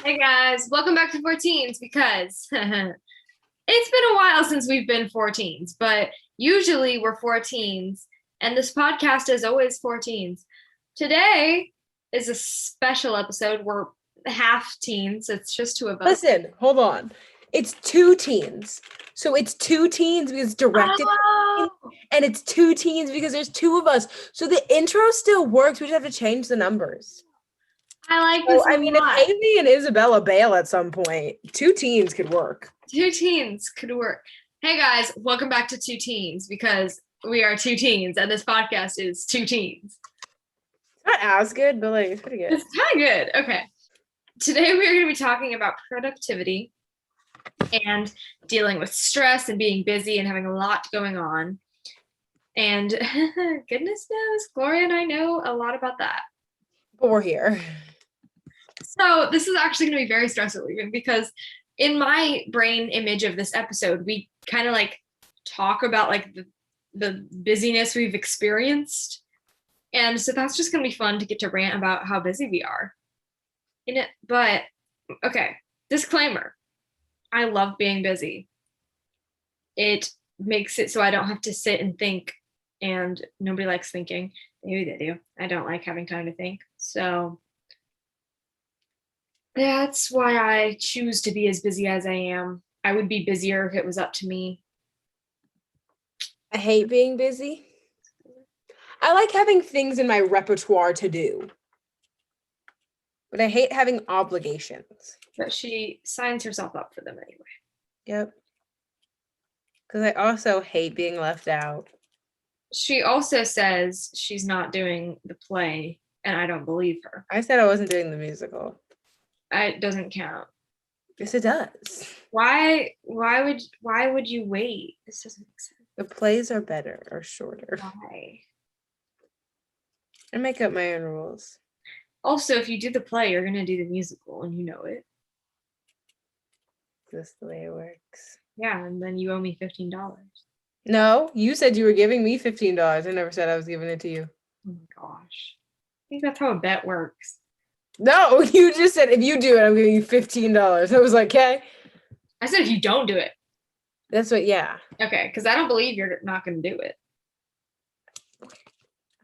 Hey guys, welcome back to 14s because it's been a while since we've been 14s, but usually we're 14s, and this podcast is always 14s. Today is a special episode. We're half teens, it's just two of us. Listen, hold on. It's two teens. So it's two teens because it's directed Oh, and it's two teens because there's two of us. So the intro still works. We just have to change the numbers. I like this So, I a mean, if lot. Haley and Isabella bail at some point, two teens could work. Two teens could work. Hey guys, welcome back to Two Teens because we are two teens and this podcast is two teens. Not as good, but like it's pretty good. It's kind of good. Okay. Today we're going to be talking about productivity and dealing with stress and being busy and having a lot going on. And goodness knows, Gloria and I know a lot about that. But we're here. So this is actually going to be very stressful even because in my brain image of this episode, we kind of like talk about like the busyness we've experienced. And so that's just going to be fun to get to rant about how busy we are in it. But okay, disclaimer. I love being busy. It makes it so I don't have to sit and think, and nobody likes thinking. Maybe they do. I don't like having time to think. So that's why I choose to be as busy as I am. I would be busier if it was up to me. I hate being busy. I like having things in my repertoire to do. But I hate having obligations. But she signs herself up for them anyway. Yep. Because I also hate being left out. She also says she's not doing the play, and I don't believe her. I said I wasn't doing the musical. It doesn't count. Yes, it does. Why would you wait? This doesn't make sense. The plays are better or shorter. Why? I make up my own rules. Also, if you do the play, you're gonna do the musical, and you know it. That's the way it works. Yeah, and then you owe me $15. No, you said you were giving me $15. I never said I was giving it to you. Oh my gosh. I think that's how a bet works. No, you just said if you do it, I'm giving you $15. I was like, okay. I said if you don't do it. That's what, yeah. Okay, because I don't believe you're not gonna do it. I'm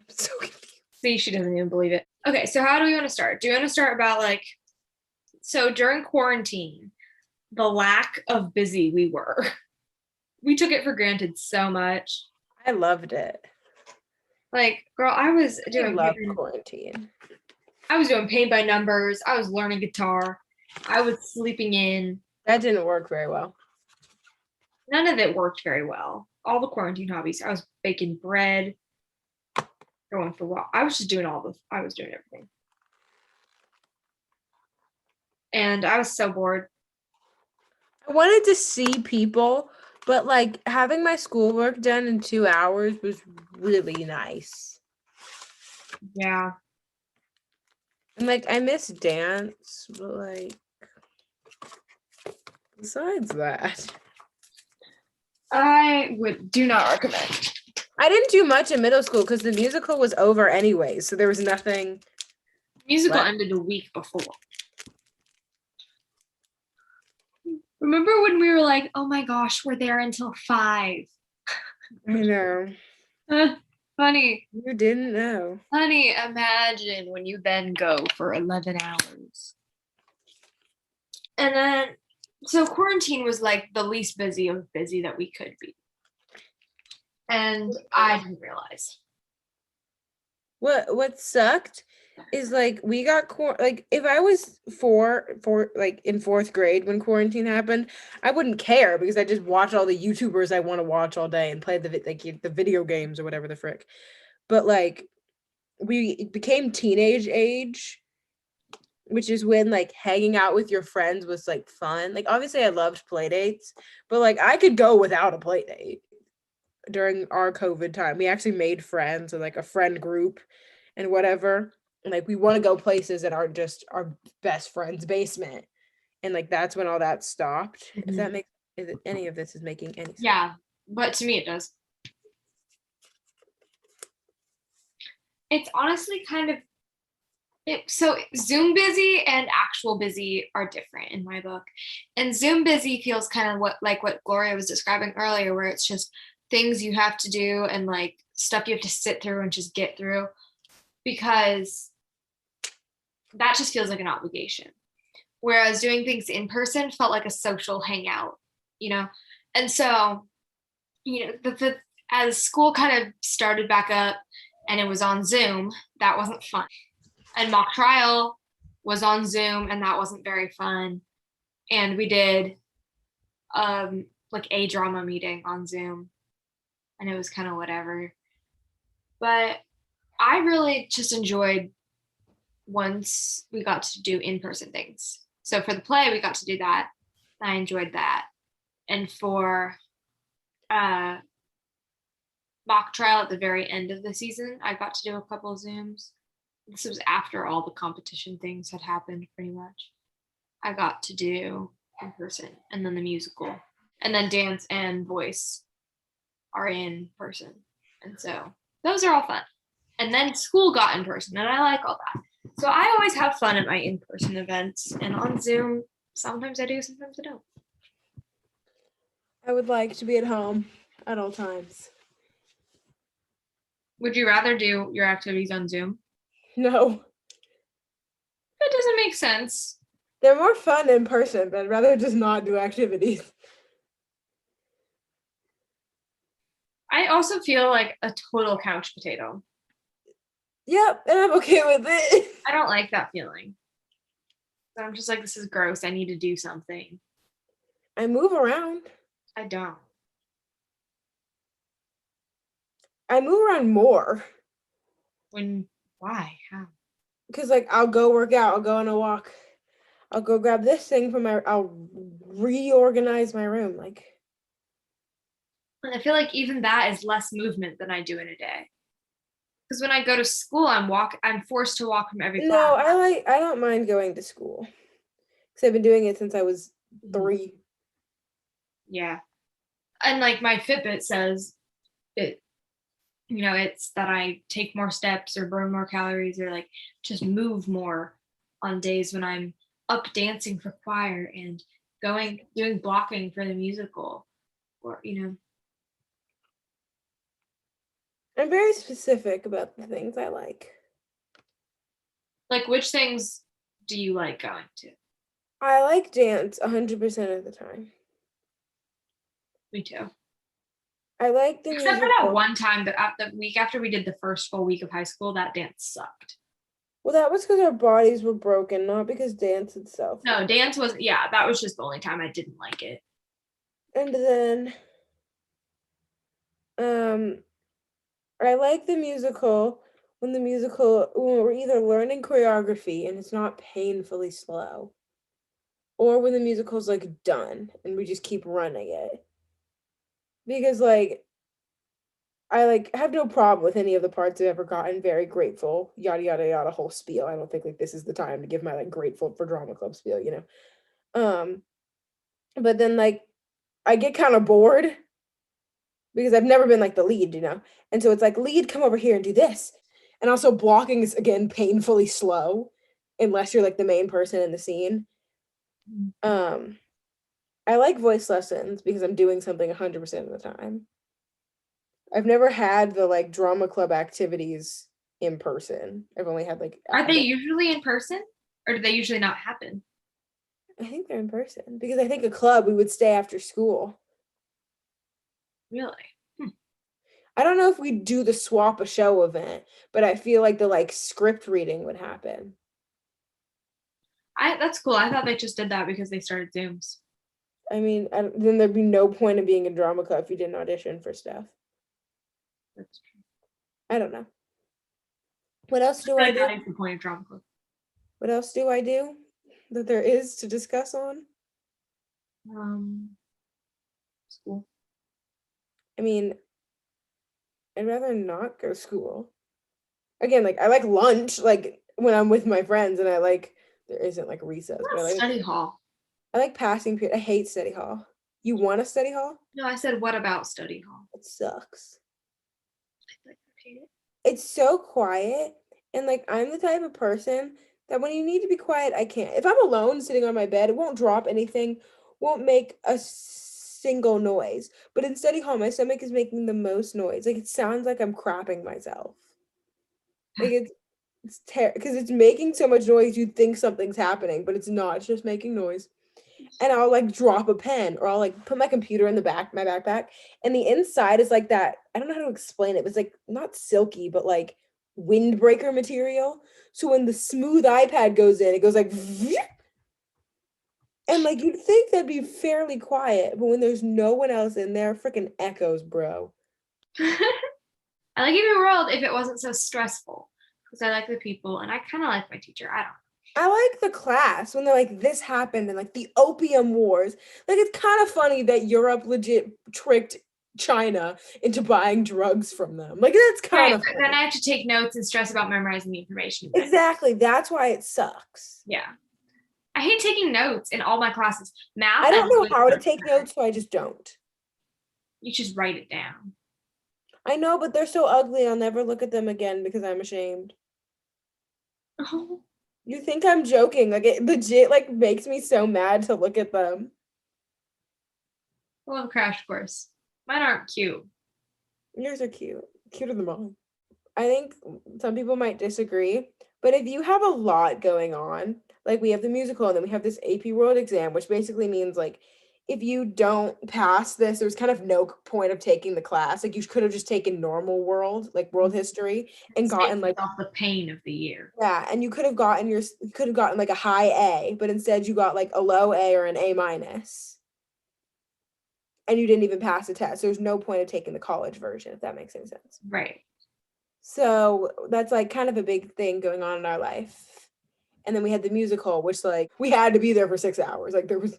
so confused. See, she doesn't even believe it. Okay, so how do we want to start? Do you want to start about like, so during quarantine, the lack of busy we were. We took it for granted so much. I loved it. Like, girl, I was doing quarantine. I was doing paint by numbers. I was learning guitar. I was sleeping in. That didn't work very well. None of it worked very well. All the quarantine hobbies. I was baking bread, going for walk. I was just doing I was doing everything. And I was so bored. I wanted to see people, but like having my schoolwork done in 2 hours was really nice. Yeah. And like I miss dance, but like besides that, I do not recommend. I didn't do much in middle school because the musical was over anyway, so there was nothing. Musical ended a week before. Remember when we were like, oh my gosh, we're there until 5. I know. Honey. You didn't know. Honey, imagine when you then go for 11 hours. And then, so quarantine was like the least busy of busy that we could be. And I didn't realize. What sucked is like we got like if I was four like in 4th grade when quarantine happened, I wouldn't care because I just watch all the YouTubers I want to watch all day and play the video games or whatever the frick. But like we became teenage age, which is when like hanging out with your friends was like fun. Like obviously I loved play dates, but like I could go without a play date. During our COVID time, we actually made friends and like a friend group and whatever. And like we want to go places that aren't just our best friend's basement. And like that's when all that stopped. Mm-hmm. If that makes any of this is making any sense. Yeah, but to me it does. It's honestly kind of So Zoom busy and actual busy are different in my book. And Zoom busy feels kind of what Gloria was describing earlier, where it's just things you have to do and like stuff you have to sit through and just get through, because that just feels like an obligation. Whereas doing things in person felt like a social hangout, you know? And so, as school kind of started back up and it was on Zoom, that wasn't fun. And mock trial was on Zoom and that wasn't very fun. And we did like a drama meeting on Zoom and it was kind of whatever. But I really just enjoyed once we got to do in-person things. So for the play, we got to do that. I enjoyed that. And for mock trial at the very end of the season, I got to do a couple of Zooms. This was after all the competition things had happened, pretty much. I got to do in person, and then the musical, and then dance and voice are in person. And so those are all fun. And then school got in person, and I like all that. So I always have fun at my in-person events, and on Zoom, sometimes I do, sometimes I don't. I would like to be at home at all times. Would you rather do your activities on Zoom? No. That doesn't make sense. They're more fun in person, but I'd rather just not do activities. I also feel like a total couch potato. Yep, and I'm okay with it. I don't like that feeling. I'm just like, this is gross. I need to do something. I move around. I don't. I move around more. Why? How? Because like I'll go work out, I'll go on a walk, I'll go grab this thing from I'll reorganize my room. Like, And I feel like even that is less movement than I do in a day. Because when I go to school, I'm forced to walk from every class. no, I don't mind going to school. Because I've been doing it since I was 3. Yeah. And like my Fitbit says it's that I take more steps or burn more calories or like just move more on days when I'm up dancing for choir and doing blocking for the musical, or I'm very specific about the things I like. Like which things do you like going to? I like dance 100% of the time. Me too. I like the Except for musical. that one time that the week after we did the first full week of high school, that dance sucked. Well, that was because our bodies were broken, not because dance itself. No, dance was, yeah, that was just the only time I didn't like it. And then, I like the musical when we're either learning choreography and it's not painfully slow, or when the musical's like done and we just keep running it. Because like I like have no problem with any of the parts I've ever gotten. Very grateful, yada yada yada, whole spiel. I don't think like this is the time to give my like grateful for drama club spiel, But then like I get kind of bored because I've never been like the lead, and so it's like, lead, come over here and do this. And also blocking is again painfully slow unless you're like the main person in the scene. I like voice lessons because I'm doing something 100% of the time. I've never had the like drama club activities in person. I've only had like Are they usually in person or do they usually not happen? I think they're in person because I think a club we would stay after school. Really? I don't know if we do the swap a show event, but I feel like the like script reading would happen. That's cool. I thought they just did that because they started Zooms. I mean, then there'd be no point in being in drama club if you didn't audition for stuff. That's true. I don't know. What else do I do? That is the point of drama club. What else do I do that there is to discuss on? School. I mean, I'd rather not go to school. Again, like I like lunch, like when I'm with my friends, and I like there isn't like recess. What But I like study hall? I like passing period. I hate study hall. You want a study hall? No, I said what about study hall? It sucks. I hate it. It's so quiet, And like I'm the type of person that when you need to be quiet, I can't. If I'm alone sitting on my bed, it won't drop anything, won't make a single noise. But in study hall, my stomach is making the most noise. Like it sounds like I'm crapping myself. Like it's because it's making so much noise you'd think something's happening, but it's not. It's just making noise. And I'll like drop a pen or I'll like put my computer in the back, my backpack, and the inside is like that. I don't know how to explain it. It's like not silky, but like windbreaker material. So when the smooth iPad goes in, it goes like and like you'd think that'd be fairly quiet, but when there's no one else in there, freaking echoes, bro. I like Even World if it wasn't so stressful because I like the people and I kind of like my teacher. I don't know. I like the class when they're like, this happened and like the opium wars. Like, it's kind of funny that Europe legit tricked China into buying drugs from them. Like, that's kind Right, of but then funny. I have to take notes and stress about memorizing the information. Exactly. That's why it sucks. Yeah. I hate taking notes in all my classes. Math, I I don't know literally how to don't take care. notes, so I just don't. You just write it down. I know, but they're so ugly. I'll never look at them again because I'm ashamed. Oh, You think I'm joking? Like, it legit like makes me so mad to look at them. I love Crash Course. Mine aren't cute. Yours are cute. Cuter than mine. I think some people might disagree, but if you have a lot going on, like we have the musical and then we have this AP World exam, which basically means like if you don't pass this, there's kind of no point of taking the class. Like you could have just taken normal world, like world history, and Save gotten like yourself the pain of the year. yeah, and you could have gotten like a high A, but instead you got like a low A or an A minus. And you didn't even pass the test. There's no point of taking the college version, if that makes any sense. Right. So that's like kind of a big thing going on in our life. And then we had the musical, which like we had to be there for 6 hours. Like there was,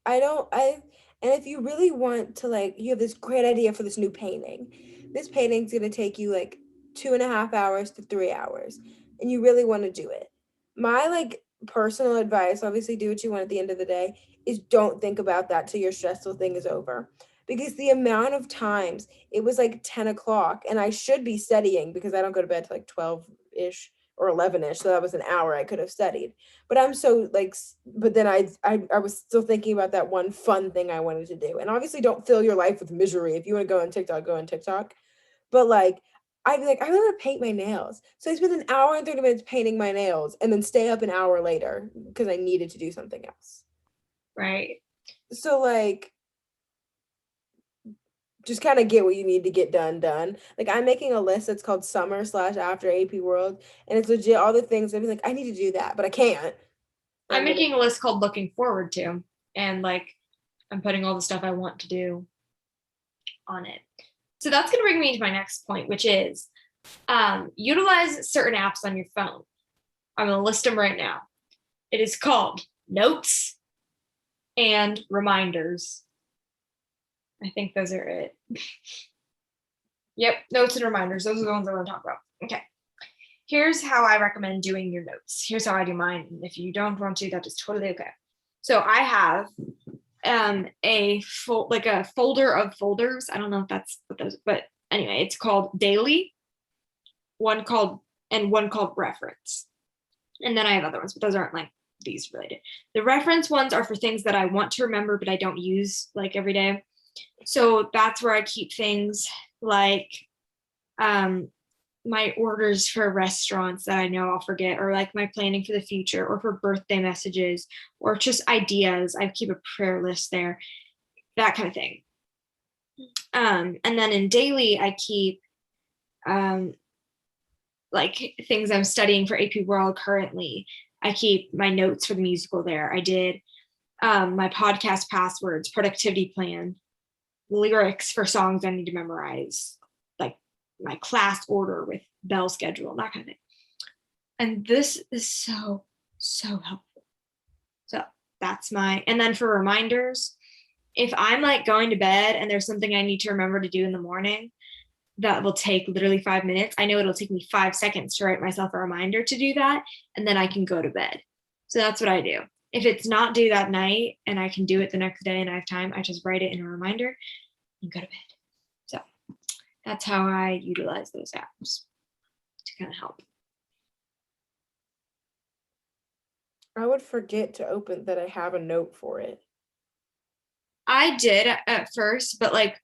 I don't, I, and if you really want to like, you have this great idea for this new painting. This painting's gonna take you like 2.5 hours to 3 hours, and you really want to do it. My like personal advice, obviously do what you want at the end of the day, is don't think about that till your stressful thing is over. Because the amount of times it was like 10 o'clock and I should be studying because I don't go to bed till like 12-ish or 11-ish. So that was an hour I could have studied. But I'm so like, but then I was still thinking about that one fun thing I wanted to do. And obviously don't fill your life with misery. If you want to go on TikTok, go on TikTok. But like, I'd be like, I really want to paint my nails. So I spent an hour and 30 minutes painting my nails and then stay up an hour later because I needed to do something else. Right. So like, just kind of get what you need to get done. Like I'm making a list that's called summer slash after AP World, and it's legit all the things I'd be like, I need to do that, but I can't. I'm making a list called Looking Forward to, and like I'm putting all the stuff I want to do on it. So that's going to bring me to my next point, which is utilize certain apps on your phone. I'm going to list them right now. It is called Notes and Reminders. I think those are it. Yep, Notes and Reminders. Those are the ones I want to talk about. Okay. Here's how I recommend doing your notes. Here's how I do mine. And if you don't want to, that is totally okay. So I have a folder of folders. I don't know if that's what those, but anyway, it's called Daily, one called Reference. And then I have other ones, but those aren't like these related. The reference ones are for things that I want to remember, but I don't use like every day. So that's where I keep things like my orders for restaurants that I know I'll forget, or like my planning for the future, or for birthday messages, or just ideas. I keep a prayer list there, that kind of thing. And then in daily, I keep like things I'm studying for AP World currently. I keep my notes for the musical there. I did my podcast passwords, productivity plan, lyrics for songs I need to memorize, like my class order with bell schedule, that kind of thing. And this is so helpful. So that's and then for reminders, if I'm like going to bed and there's something I need to remember to do in the morning that will take literally 5 minutes, I know it'll take me 5 seconds to write myself a reminder to do that, and then I can go to bed. So that's what I do. If it's not due that night and I can do it the next day and I have time, I just write it in a reminder and go to bed. So that's how I utilize those apps to kind of help. I would forget to open that I have a note for it. I did at first, but like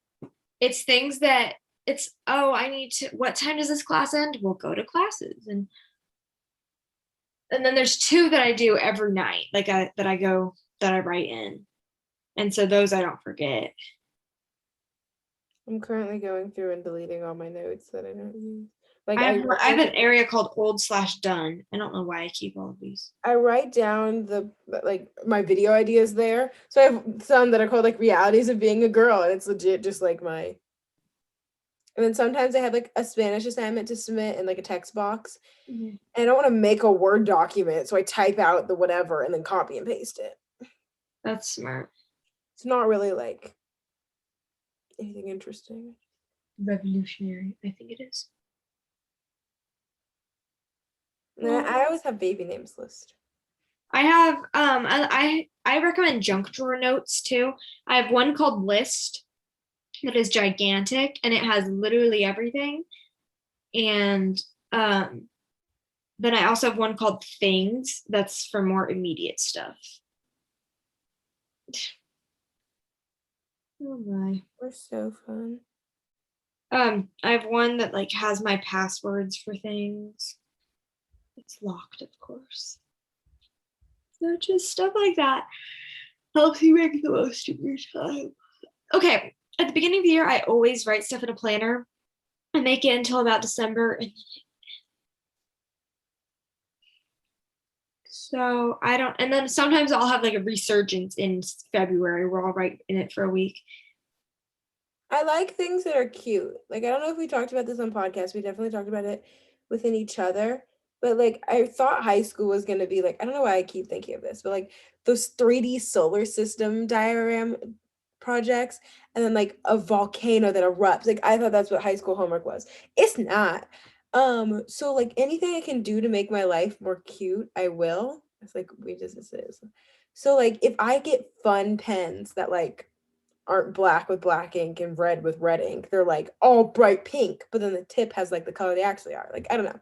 it's things that it's, oh, I need to, what time does this class end? We'll go to classes. And then there's two that I do every night, like that I write in. And so those I don't forget. I'm currently going through and deleting all my notes that I don't use. Like I have an area called old/done. I don't know why I keep all of these. I write down the like my video ideas there. So I have some that are called like realities of being a girl, and it's legit just like my. And then sometimes I have like a Spanish assignment to submit in like a text box. Mhm. And I don't want to make a Word document, so I type out the whatever and then copy and paste it. That's smart. It's not really like anything interesting. Revolutionary, I think it is. And then I always have baby names list. I have I recommend junk drawer notes too. I have one called List that is gigantic and it has literally everything. And then I also have one called Things that's for more immediate stuff. Oh my. We're so fun. I have one that like has my passwords for things. It's locked, of course. So just stuff like that helps you make the most of your time. Okay, at the beginning of the year, I always write stuff in a planner. I make it until about December, and so I don't. And then sometimes I'll have like a resurgence in February where I'll write in it for a week. I like things that are cute. Like I don't know if we talked about this on podcast. We definitely talked about it within each other. But like I thought high school was gonna be like, I don't know why I keep thinking of this, but like those 3D solar system diagram projects and then like a volcano that erupts. Like I thought that's what high school homework was. It's not. So like anything I can do to make my life more cute, I will. It's like we just this is. So like if I get fun pens that like aren't black with black ink and red with red ink. They're like all bright pink, but then the tip has like the color they actually are. Like, I don't know.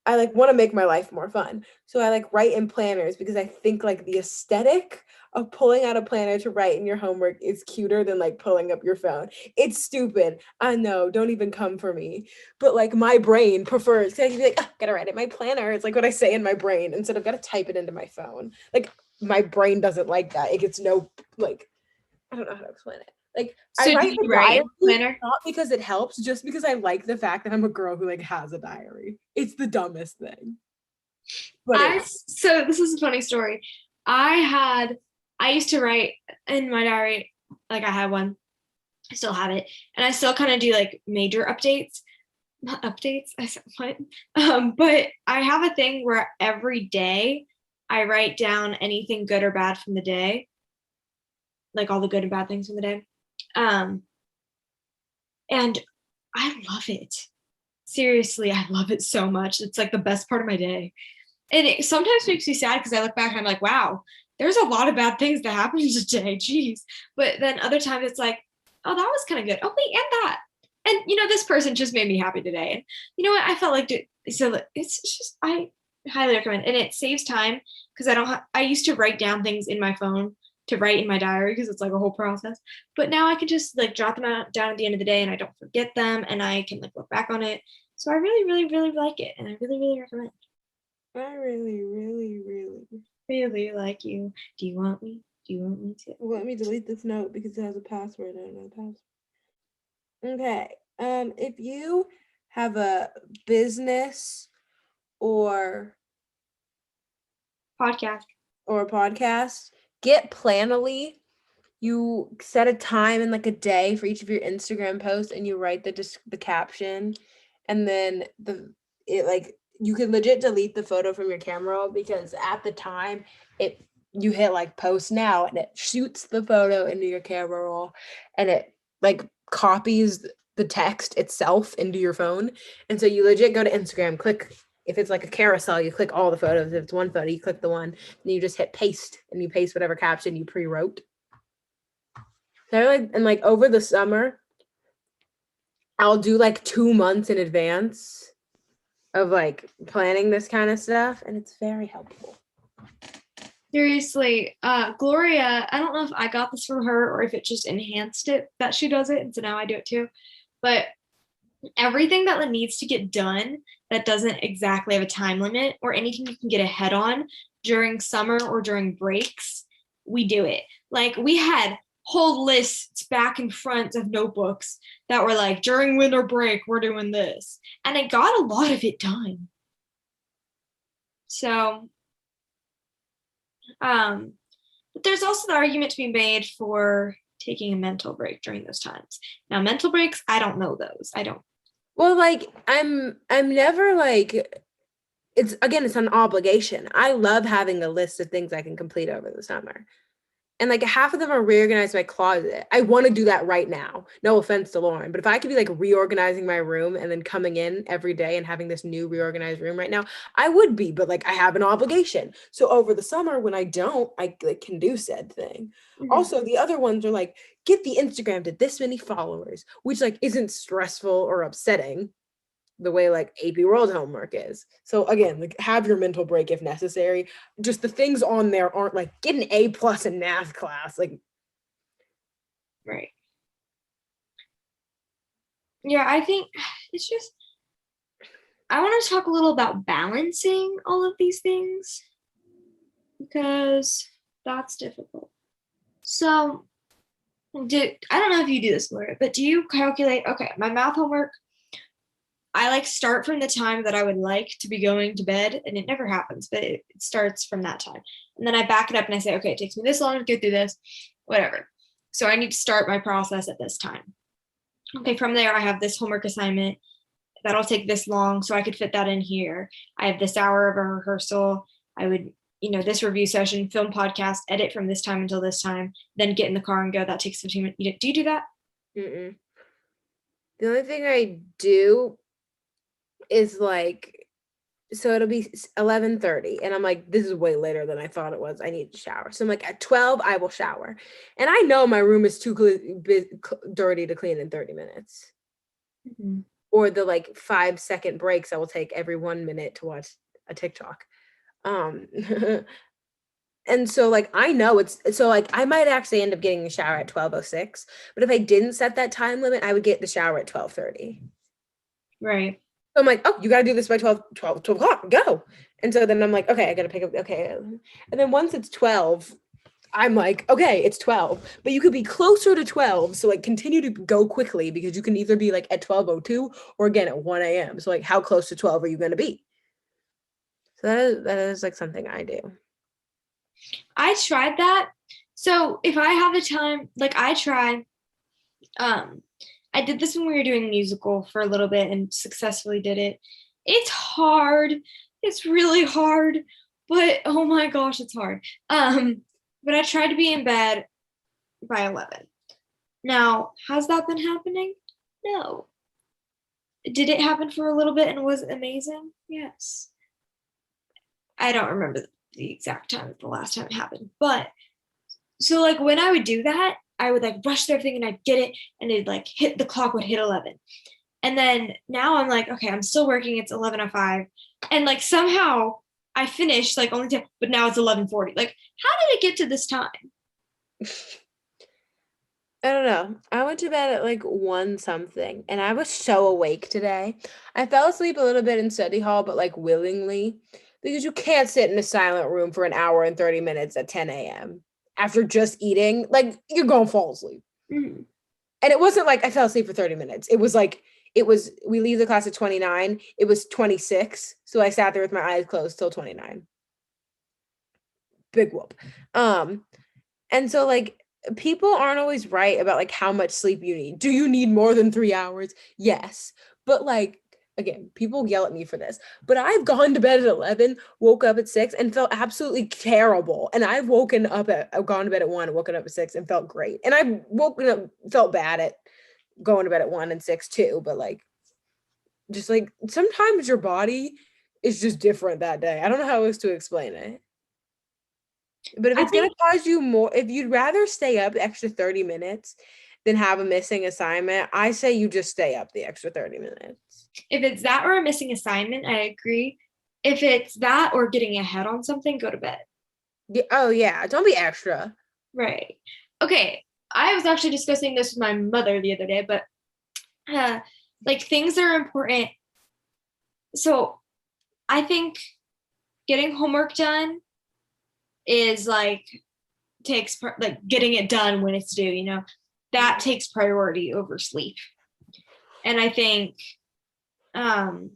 I like want to make my life more fun. So I like write in planners because I think like the aesthetic of pulling out a planner to write in your homework is cuter than like pulling up your phone. It's stupid. I know. Don't even come for me. But like my brain prefers, cause I can be like, oh, gotta write it in my planner. It's like what I say in my brain instead of gotta type it into my phone. Like my brain doesn't like that. It gets no like I don't know how to explain it. Like I So do write you the write in diary the planner? not because it helps, just because I like the fact that I'm a girl who like has a diary. It's the dumbest thing. But So this is a funny story. I used to write in my diary, like I had one, I still have it, and I still kind of do like major updates. Not updates, I said what? But I have a thing where every day I write down anything good or bad from the day, like all the good and bad things from the day. And I love it. Seriously, I love it so much. It's like the best part of my day. And it sometimes makes me sad because I look back and I'm like, wow, there's a lot of bad things that happened today. Jeez. But then other times it's like, oh, that was kind of good. Oh, wait, and that. And this person just made me happy today. And you know what? I felt like so it's just I highly recommend. And it saves time because I used to write down things in my phone to write in my diary because it's like a whole process. But now I can just like jot them down at the end of the day and I don't forget them and I can like look back on it. So I really, really, really like it. And I really, really recommend. I really, really, really, Really like you. Do you want me? Do you want me to? let me delete this note because it has a password. I don't know the password. Okay. If you have a business or Podcast. a podcast, get Planoly. You set a time in like a day for each of your Instagram posts and you write the caption and then it like you can legit delete the photo from your camera roll because at the time you hit like post now and it shoots the photo into your camera roll and it like copies the text itself into your phone. And so you legit go to Instagram, click if it's like a carousel, you click all the photos. If it's one photo, you click the one, and you just hit paste and you paste whatever caption you pre-wrote. They're like, and like over the summer, I'll do like 2 months in advance of like planning this kind of stuff, and it's very helpful. Seriously, Gloria, I don't know if I got this from her or if it just enhanced it that she does it, and so now I do it too. But everything that needs to get done that doesn't exactly have a time limit or anything you can get ahead on during summer or during breaks, we do it. Like we had whole lists back in front of notebooks that were like during winter break, we're doing this. And I got a lot of it done. So, um, but there's also the argument to be made for taking a mental break during those times. Now, mental breaks, I don't know those. I don't. Well, like I'm never like it's an obligation. I love having a list of things I can complete over the summer. And like half of them are reorganize my closet. I want to do that right now. No offense to Lauren, but if I could be like reorganizing my room and then coming in every day and having this new reorganized room right now, I would be, but like I have an obligation. So over the summer when I don't, I like can do said thing. Mhm. Also, the other ones are like get the Instagram to this many followers, which like isn't stressful or upsetting the way like AP World homework is. So again, like have your mental break if necessary. Just the things on there aren't like get an A+ in math class. Like, Right. Yeah, I think it's just, I want to talk a little about balancing all of these things because that's difficult. So, I don't know if you do this, Laura, but do you calculate, okay, my math homework, I like start from the time that I would like to be going to bed, and it never happens, but it starts from that time. And then I back it up and I say, okay, it takes me this long to get through this, whatever. So I need to start my process at this time. Okay, from there, I have this homework assignment that'll take this long, so I could fit that in here. I have this hour of a rehearsal. I would, this review session, film podcast, edit from this time until this time, then get in the car and go. That takes 15 minutes. Do you do that? mm-mm. The only thing I do is like so it'll be 11:30 and I'm like this is way later than I thought it was. I need to shower. So I'm like at 12 I will shower. And I know my room is too dirty to clean in 30 minutes. Mm-hmm. Or the like 5-second breaks I will take every 1 minute to watch a TikTok. And so like I know it's so like I might actually end up getting a shower at 12:06, but if I didn't set that time limit, I would get the shower at 12:30. Right. So I'm like, oh, you got to do this by 12 o'clock, go. And so then I'm like, okay, I got to pick up, okay. And then once it's 12, I'm like, okay, it's 12, but you could be closer to 12. So like continue to go quickly because you can either be like at 12:02 or again at 1 a.m. So like how close to 12 are you going to be? So that is like something I do. I tried that. So if I have the time, like I try, I did this when we were doing a musical for a little bit and successfully did it. It's hard. It's really hard, but oh my gosh, it's hard. But I tried to be in bed by 11. Now, has that been happening? No. Did it happen for a little bit and was it amazing? Yes. I don't remember the exact time the last time it happened, but so like when I would do that, I would like rush through everything and I'd get it and it'd like hit the clock would hit 11. And then now I'm like, okay, I'm still working. It's 11:05. And like somehow I finished like only 10, but now it's 11:40. Like, how did it get to this time? I don't know. I went to bed at like 1 something and I was so awake today. I fell asleep a little bit in study hall, but like willingly because you can't sit in a silent room for an hour and 30 minutes at 10 a.m. after just eating. Like you're going to fall asleep. Mm-hmm. And it wasn't like I fell asleep for 30 minutes. It was like, we leave the class at 29. It was 26. So I sat there with my eyes closed till 29. Big whoop. And so like people aren't always right about like how much sleep you need. Do you need more than 3 hours? Yes. But like, again, people yell at me for this, but I've gone to bed at 11, woke up at 6 and felt absolutely terrible. And I've gone to bed at 1 and woken up at 6 and felt great. And I've woken up, felt bad at going to bed at 1 and 6 too. But like, just like sometimes your body is just different that day. I don't know how else to explain it. But if I it's going think to cause you more, if you'd rather stay up the extra 30 minutes than have a missing assignment, I say you just stay up the extra 30 minutes. if it's that or a missing assignment, I agree. If it's that or getting ahead on something, go to bed. Yeah, oh yeah, don't be extra. Right. Okay. I was actually discussing this with my mother the other day, but uh, like things that are important. So I think getting homework done is like like getting it done when it's due, that takes priority over sleep. And I think um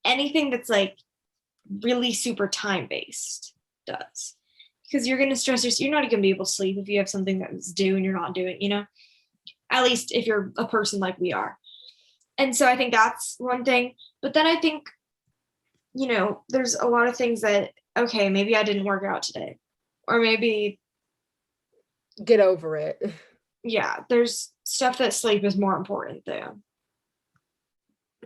anything that's like really super time based does, because you're going to stress yourself. You're not going to be able to sleep if you have something that's due and you're not doing, at least if you're a person like we are. And so I think that's one thing. But then I think, there's a lot of things that, okay, maybe I didn't work out today, or maybe, Get over it. yeah, there's stuff that sleep is more important than.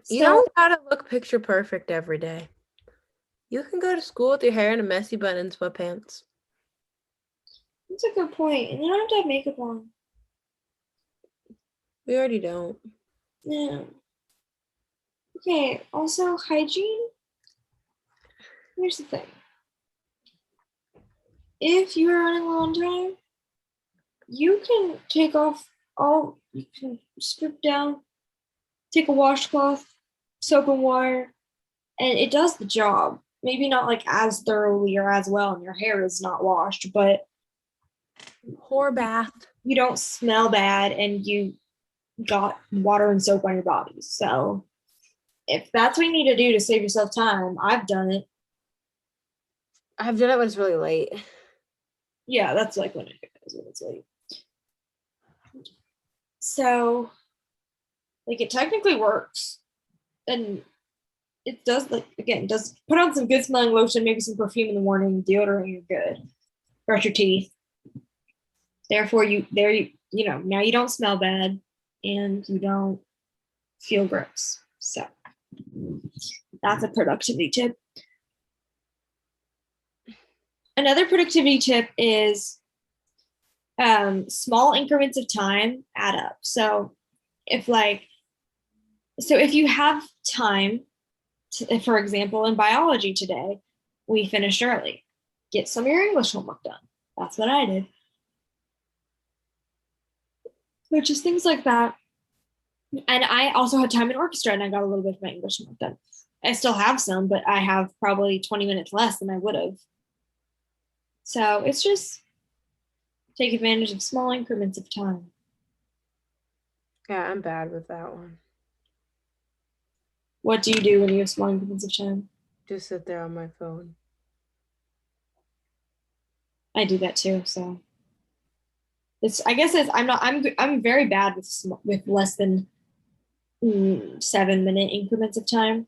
You So don't gotta look picture perfect every day. You can go to school with your hair in a messy bun and sweatpants. that's a good point. And you don't have to have makeup on. We already don't. Yeah. Okay. Also, hygiene. Here's the thing. If you are running low on time, you can take off you can strip down, take a washcloth, soap and water, and it does the job. Maybe not like as thoroughly or as well, and your hair is not washed, but Whore bath. you don't smell bad and you got water and soap on your body. So if that's what you need to do to save yourself time, I've done it. I've done it when it's really late. Yeah, that's like when it's late. So like it technically works. And it does, like, again, does put on some good smelling lotion, maybe some perfume in the morning, deodorant, you're good. Brush your teeth. Therefore, now you don't smell bad and you don't feel gross. So that's a productivity tip. Another productivity tip is small increments of time add up. If like, so if you have time, for example, in biology today, we finished early. Get some of your English homework done. That's what I did. So just things like that. And I also had time in orchestra and I got a little bit of my English homework done. I still have some, but I have probably 20 minutes less than I would have. So it's just take advantage of small increments of time. Yeah, I'm bad with that one. What do you do when you have small increments of time? Just sit there on my phone. I do that too. So I'm very bad with less than 7 minute increments of time.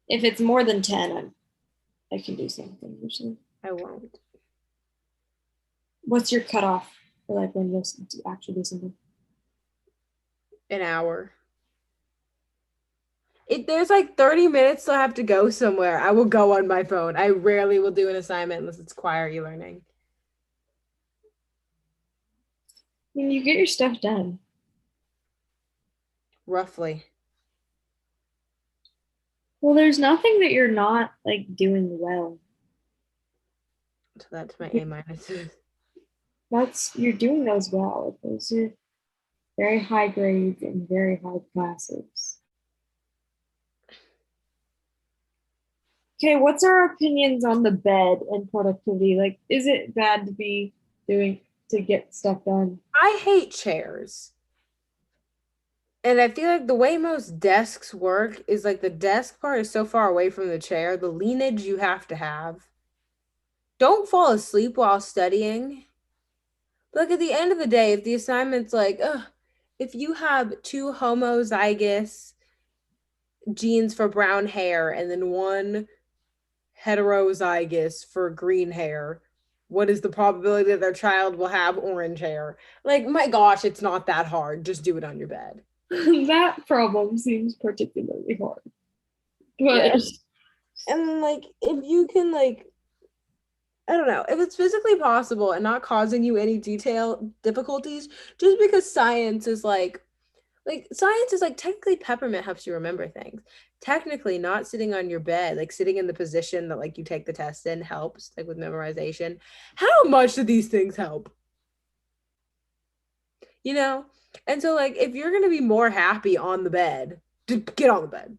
If it's more than 10, I can do something usually. I won't. What's your cutoff for like when you'll actually do something? An hour. If there's like 30 minutes till I have to go somewhere, I will go on my phone. I rarely will do an assignment unless it's choir e-learning. When you get your stuff done. Roughly. Well, there's nothing that you're not like doing well. So that's my A minuses. You're doing those well. Those are very high grades and very high classes. Okay, what's our opinions on the bed and productivity? Like, is it bad to be doing to get stuff done? I hate chairs. And I feel like the way most desks work is like the desk part is so far away from the chair, the leanage you have to have. Don't fall asleep while studying. But like at the end of the day, if the assignment's like, if you have two homozygous genes for brown hair and then one heterozygous for green hair, what is the probability that their child will have orange hair? Like, my gosh, it's not that hard. Just do it on your bed. That problem seems particularly hard. But Yeah. And like, if you can, like, I don't know, if it's physically possible and not causing you any detail difficulties, just because science is like Like science is like technically peppermint helps you remember things. Technically, not sitting on your bed, like sitting in the position that like you take the test in helps, like with memorization. How much do these things help? You know? And so like if you're gonna be more happy on the bed, just get on the bed.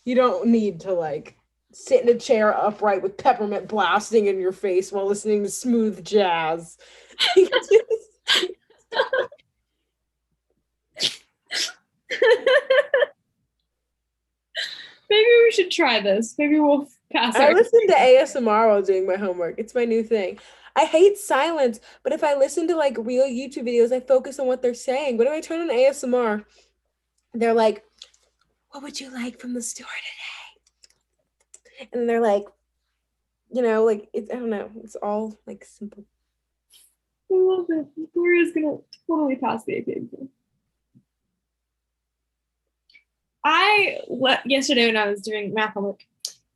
You don't need to like sit in a chair upright with peppermint blasting in your face while listening to smooth jazz. Maybe we should try this. Maybe we'll pass I our. listen to ASMR while doing my homework. It's my new thing. I hate silence, but if I listen to like real YouTube videos, I focus on what they're saying. But if I turn on ASMR, they're like, "What would you like from the store today?" And they're like, like it's I don't know. It's all like simple. I love it. Gloria's gonna totally pass the AP exam. Yesterday when I was doing math homework,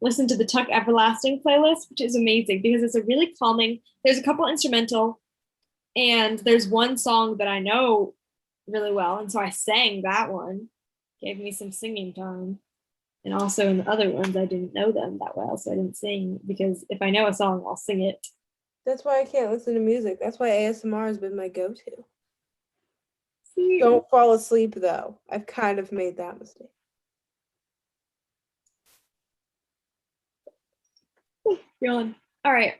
listened to the Tuck Everlasting playlist, which is amazing because it's a really calming. There's a couple instrumental, and there's one song that I know really well, and so I sang that one. Gave me some singing time. And also in the other ones, I didn't know them that well, so I didn't sing because if I know a song, I'll sing it. That's why I can't listen to music. That's why ASMR has been my go-to. See? Don't fall asleep though. I've kind of made that mistake. All right.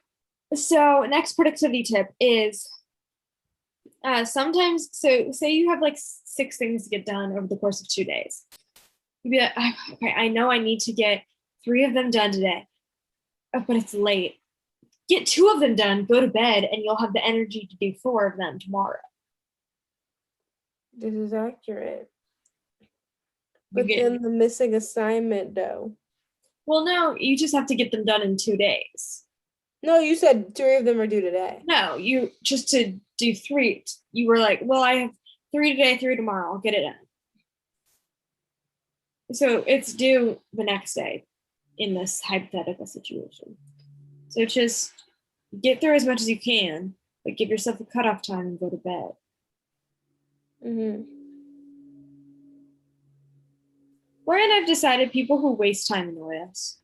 So next productivity tip is sometimes, so say you have like 6 things to get done over the course of 2 days. You'd be like, okay, I know I need to get 3 of them done today, but it's late. Get 2 of them done, go to bed, and you'll have the energy to do 4 of them tomorrow. This is accurate. But then the missing assignment though. Well, no, you just have to get them done in 2 days. No, you said 3 of them are due today. No, you just to do 3. You were like, well, I have 3 today, 3 tomorrow. I'll get it done. So it's due the next day in this hypothetical situation. So just get through as much as you can, but give yourself a cutoff time and go to bed. Mm-hmm. Wherein I've decided people who waste time annoy us.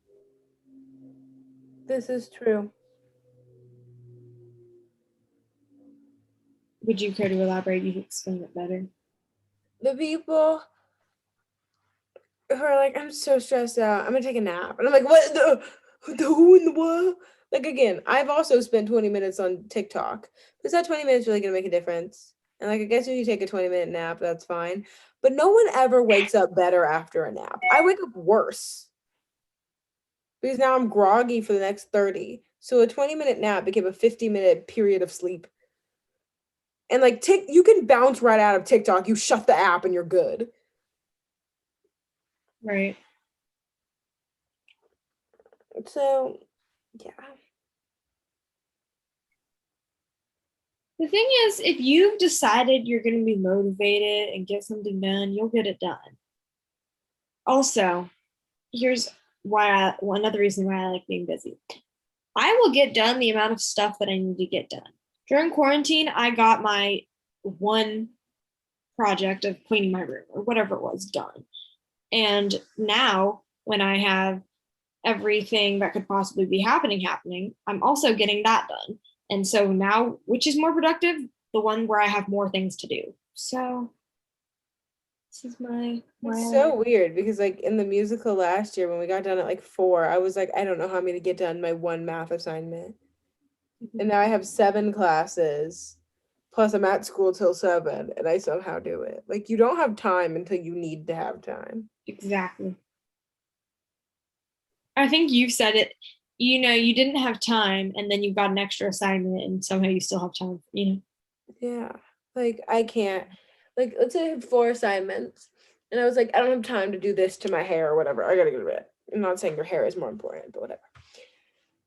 This is true. Would you care to elaborate? You can explain it better. The people who are like, I'm so stressed out. I'm gonna take a nap. And I'm like, what the who in the world? Like again, I've also spent 20 minutes on TikTok. Is that 20 minutes really gonna make a difference? And like I guess if you take a 20-minute nap, that's fine. But no one ever wakes up better after a nap. I wake up worse. Because now I'm groggy for the next 30. So a 20-minute nap became a 50-minute period of sleep. And like you can bounce right out of TikTok. You shut the app and you're good. Right. So, yeah. The thing is, if you've decided you're going to be motivated and get something done, you'll get it done. Also, here's another reason why I like being busy. I will get done the amount of stuff that I need to get done. During quarantine, I got my one project of cleaning my room or whatever it was done. And now, when I have everything that could possibly be happening, I'm also getting that done. And so now, which is more productive? The one where I have more things to do. So this is It's so weird because like in the musical last year when we got done at like 4, I was like, I don't know how I'm gonna get done my one math assignment. And now I have 7 classes, plus I'm at school till 7, and I somehow do it. Like you don't have time until you need to have time. Exactly. I think you said it. You didn't have time, and then you got an extra assignment, and somehow you still have time. Yeah, like I can't. Like let's say I had 4 assignments, and I was like, I don't have time to do this to my hair or whatever. I gotta go to bed. I'm not saying your hair is more important, but whatever.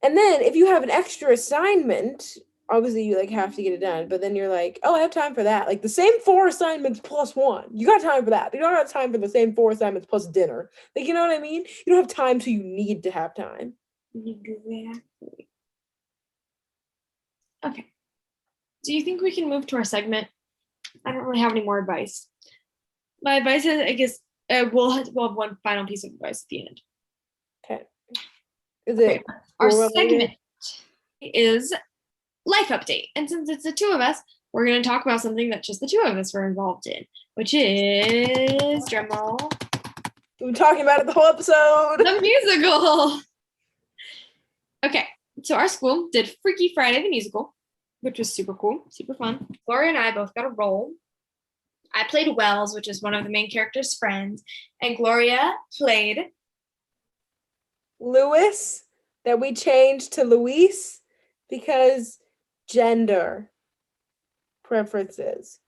And then if you have an extra assignment, obviously you like have to get it done, but then you're like, oh, I have time for that. Like the same 4 assignments plus 1. You got time for that. You don't have time for the same 4 assignments plus dinner. Like, you know what I mean? You don't have time, so you need to have time. Exactly. Okay. Do you think we can move to our segment? I don't really have any more advice. My advice is, I guess, we'll have one final piece of advice at the end. Okay. Is it Our school related? segment is life update. And since it's the two of us, we're going to talk about something that just the two of us were involved in, which is, drumroll, We've been talking about it the whole episode. the musical. Okay, so our school did Freaky Friday the musical, which was super cool, super fun. Gloria and I both got a role. I played Wells, which is one of the main character's friends, and Gloria played Louis, that we changed to Luis because gender preferences.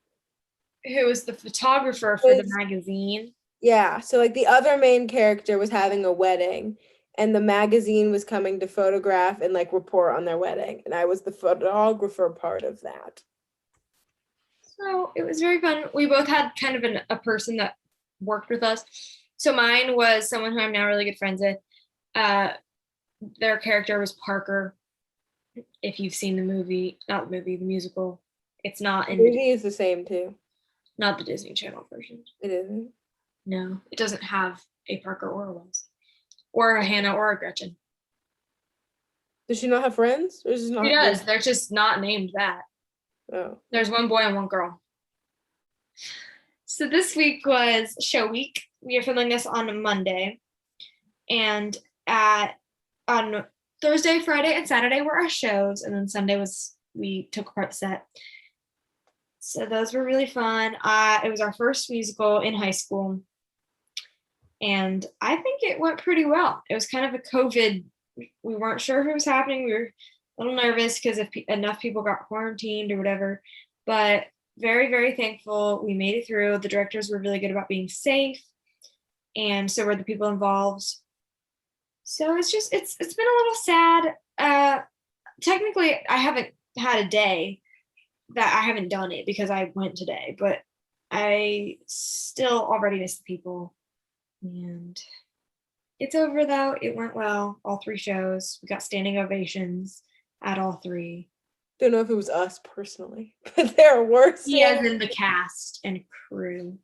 who was the photographer for the magazine. Yeah, so like the other main character was having a wedding and the magazine was coming to photograph and like report on their wedding, and I was the photographer part of that. So it was very fun. We both had kind of a person that worked with us. So mine was someone who I'm now really good friends with. Their character was Parker. If you've seen the movie, not the movie, the musical, it's not in The movie is the same too. not the Disney Channel version. It isn't. No, it doesn't have a Parker or a Wells, or a Hannah or a Gretchen. Does she not have friends? Or is it not? She does. They're just not named that. Oh. There's one boy and one girl. So this week was show week. We are filming this on a Monday. And on Thursday, Friday, and Saturday were our shows. And then Sunday we took apart the set. So those were really fun. It was our first musical in high school. And I think it went pretty well. It was kind of a COVID. We weren't sure if it was happening. We were a little nervous because if enough people got quarantined or whatever. But very, very thankful we made it through. The directors were really good about being safe. And so were the people involved. So it's been a little sad. Technically, I haven't had a day that I haven't done it because I went today, but I still already miss the people. And it's over though. It went well. All 3 shows. We got standing ovations at all 3. Don't know if it was us personally, but there were. Yeah, in the cast and crew.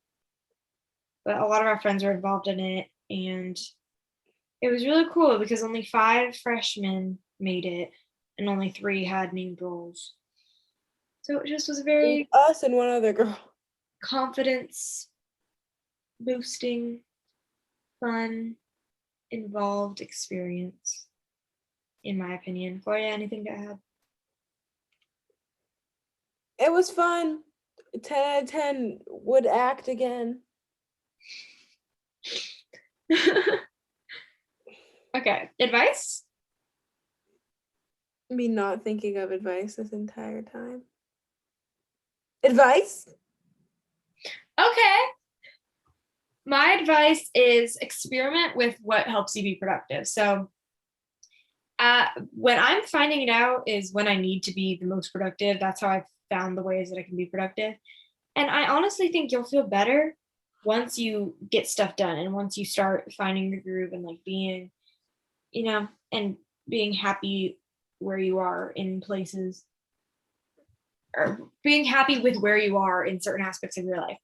But a lot of our friends were involved in it, and it was really cool because only 5 freshmen made it, and only 3 had named roles. So it just was a very us and one other girl. Confidence boosting, fun, involved experience, in my opinion. Gloria, anything to add? It was fun. 10 out of 10 would act again. Okay, advice? Me not thinking of advice this entire time. Advice? Okay. My advice is experiment with what helps you be productive. So when I'm finding it out is when I need to be the most productive. That's how I've found the ways that I can be productive. And I honestly think you'll feel better once you get stuff done and once you start finding the groove and like being, and being happy where you are in places, or being happy with where you are in certain aspects of your life.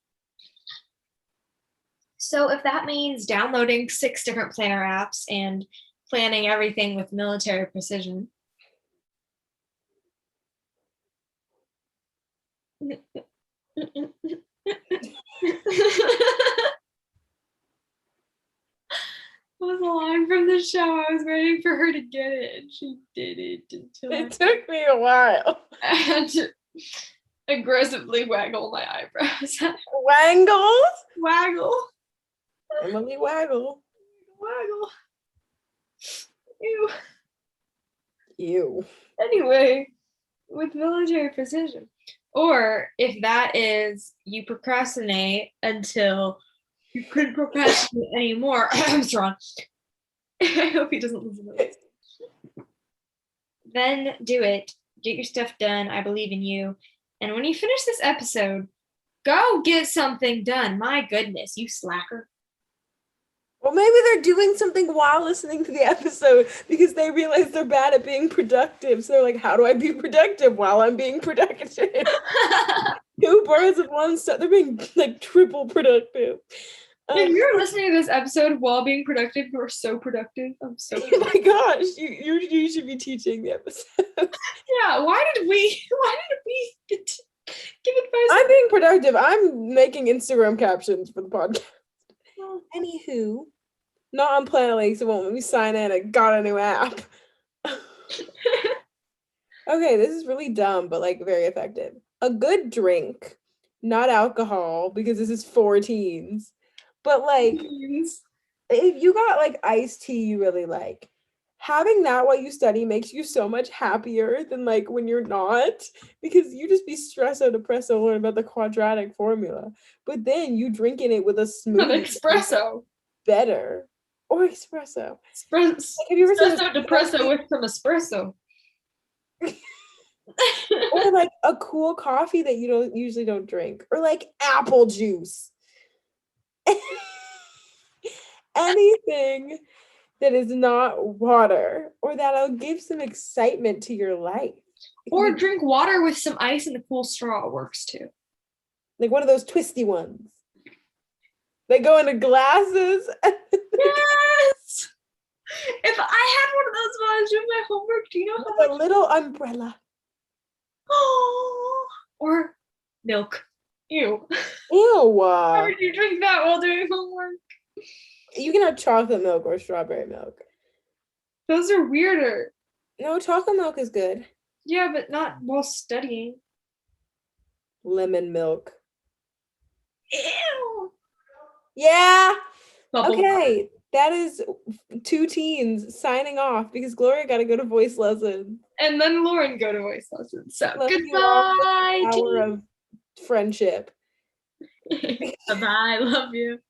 So if that means downloading 6 different planner apps and planning everything with military precision, was a line from the show. I was waiting for her to get it, and she didn't until it took me a while. I had to aggressively waggle my eyebrows. Wangle? Waggle. Emily Waggle. Waggle. Ew. Ew. Anyway, with military precision. Or if that is you procrastinate until you couldn't procrastinate anymore. I'm strong. I hope he doesn't listen to this. Then do it. Get your stuff done. I believe in you. And when you finish this episode, go get something done. My goodness, you slacker. Well, maybe they're doing something while listening to the episode because they realize they're bad at being productive. So they're like, how do I be productive while I'm being productive? 2 birds with 1 stone. They're being like triple productive. If you're listening to this episode while being productive, you are so productive. I'm so oh my gosh, you should be teaching the episode. Yeah, why did we give advice? I'm being productive. I'm making Instagram captions for the podcast. Anywho, not on Planet Lakes. It won't let me sign in. I got a new app. Okay, this is really dumb, but like very effective. A good drink, not alcohol, because this is for teens. But like, if you got like iced tea you really like, having that while you study makes you so much happier than like when you're not, because you just be stressed out, depressed, to learn about the quadratic formula. But then you drinking it with a smoothie, espresso, better, or espresso. Espresso, like, have you ever seen depresso with some espresso? Or like a cool coffee that you usually don't drink, or like apple juice. Anything that is not water, or that'll give some excitement to your life. Or drink water with some ice and a cool straw works too. Like one of those twisty ones. They go into glasses. Yes. If I had one of those while I was doing my homework, do you know how a little umbrella. Oh, or milk. Ew. Ew. Why would you drink that while doing homework? You can have chocolate milk or strawberry milk. Those are weirder. No, chocolate milk is good. Yeah, but not while studying. Lemon milk. Ew. Yeah. Bubble. Okay. That is 2 teens signing off because Gloria got to go to voice lessons. And then Lauren go to voice lessons. So Love goodbye. Hour of friendship. Bye-bye. Love you.